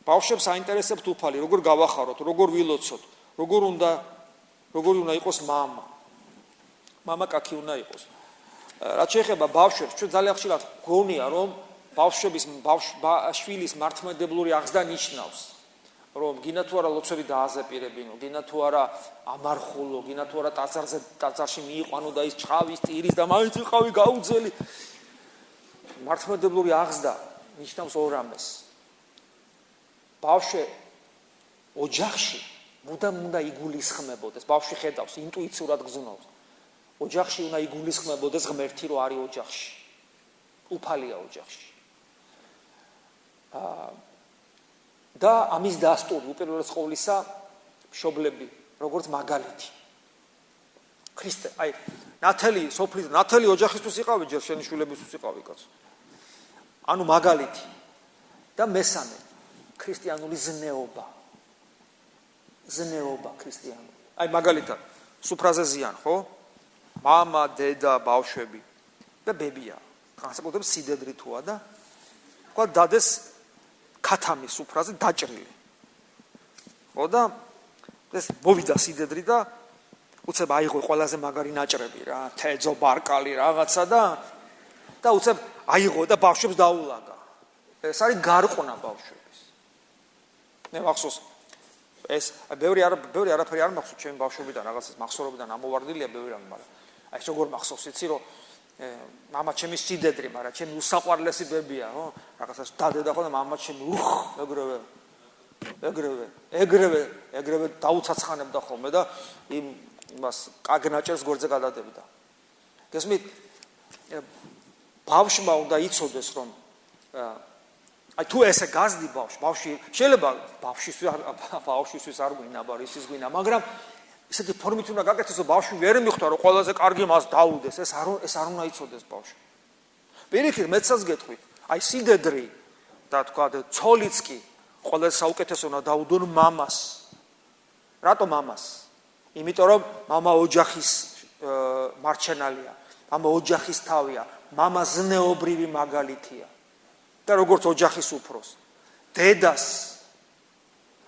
ბავშვებს აინტერესებთ უფალი, როგორ გავახაროთ, როგორ ვილოცოთ, როგორ უნდა იყოს მამა. მამა კაკი უნდა იყოს. რაც შეეხება ბავშვებს, ჩვენ ძალიან ხშირად გონია, რომ შვილის მართლმადიდებლური აღზრდა ნიშნავს, რომ გინდა თუ არა ლოცვები დააზეპირებინო, გინდა თუ არა ამარხულო, გინდა თუ არა ტაძარში მიიყვანო და ის ჩხავის, ტირის და მაინც იყავი გაუძელი. მართლმადიდებლური აღზრდა ნიშნავს ორ ამას. ბავშვი ოჯახში მუდამ უნდა იგულისხმებოდეს, ბავშვი ხედავს, ინტუიციურად გზნობს. ოჯახში უნდა იგულისხმებოდეს ღმერთი, რომ არის ოჯახში. უფალია ოჯახში. და ამის დასტური უპირველეს ყოვლისა მშობლები, როგორც მაგალითი. ქრისტე, ნათელი ოჯახისთვის იყავი, ჯერ შენი შვილებისთვის იყავი, კაცო. ანუ მაგალითი. და მესამე, ქრისტიანული ზნეობა. ზნეობა ქრისტიანული. მაგალითად, სუფრაზე ზიან, ხო? მამა, დედა, ბავშვები და ბებია. განსაკუთრებით სიდედრი თუა და თქვა დადეს ქათამი სუფრაზე დაჭრილი. ხო და ეს მოვიდა სიდედრი და უცებ აიღო ყველაზე მაგარი ნაჭრები რა, თეძო, ბარკალი რაღაცა და უცებ აიღო და ბავშვებს დაულაგა. ეს არის გარყונה ბავშვების. მე მახსოვს ეს ბევრი არაფერი არ მახსოვს ჩემი ბავშვობიდან, რაღაცას მახსოვრობიდან ამოვარდილია ბევრი რამე, მაგრამ ეს როგორ მახსოვს, იცი რომ მამა ჩემი სიდედრი, მაგრამ ჩემი უსაყვარლესი ბებია, ხო? რაღაცას დადედა ხო და მამა ჩემი ეგრევე დაუცაცხანებდა ხოლმე და იმას კაგნაჭერს გორზე გადადებდა. გესმით? ბავშვმა უნდა იცოდეს, რომ თუ ესე გაზდი ბავშვი შეიძლება ბავშვისთვის არ გვინა, ისის გვინა, მაგრამ ისეთი ფორმით უნდა გაკეთდეს, რომ ბავშვი ვერ მიხვდა, რომ ყველაზე კარგი მას დაუდეს, ეს არ უნდა იცოდეს ბავშვი. პირიქით, მეცაც გეტყვით, სიდედრი და თქვა ცოლიც კი ყველაზე საუკეთესო უნდა დაუდონ მამას. რატო მამას? იმიტომ რომ მამა ოჯახის მარჩენალია, მამა ოჯახის თავია, მამა ზნეობრივი მაგალითია. და როგორც ოჯახის უფროს, დედას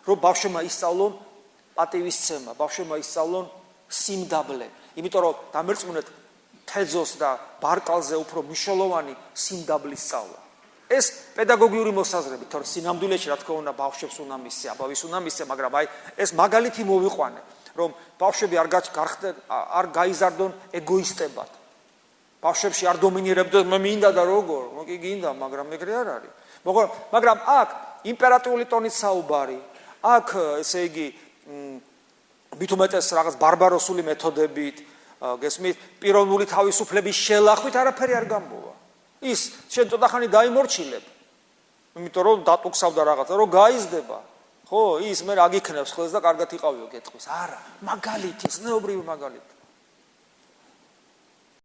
რომ ბავშვმა ისწავლონ პატივისცემა, ბავშვმა ისწავლონ სიმდაბლე, იმიტომ რომ დამერწმუნეთ თეძოს და ბარკალზე უფრო მნიშვნელოვანი სიმდაბლის სწავლა. ეს პედაგოგიური მოსაზრებით, თორე სინამდვილეში რა თქმა უნდა ბავშვებს უნდა მისცე, აბავის უნდა მისცე, მაგრამ ეს მაგალითი მოვიყვანე, რომ ბავშვები არ გაიზარდონ ეგოისტებად. ბავშვებში არ დომინირებდეს მე მინდა და როგორ, კი გინდა, მაგრამ ეგრე არ არის. მაგრამ აქ იმპერატიული ტონით საუბარი, აქ ესე იგი მით უმეტეს რაღაც ბარბაროსული მეთოდებით, გესმით, პიროვნული თავისუფლების შელახვით არაფერი არ გამბოვა. ის შენ ცოტახანი დაიმორჩილებ, იმიტომ რომ დატუქსავდა რაღაცა, რომ გაიზდება. ხო, ის მე რა გიქნევს ხელს და კარგად იყავიო გეტყვის. არა, მაგალითი, ზნეობრივი მაგალითი.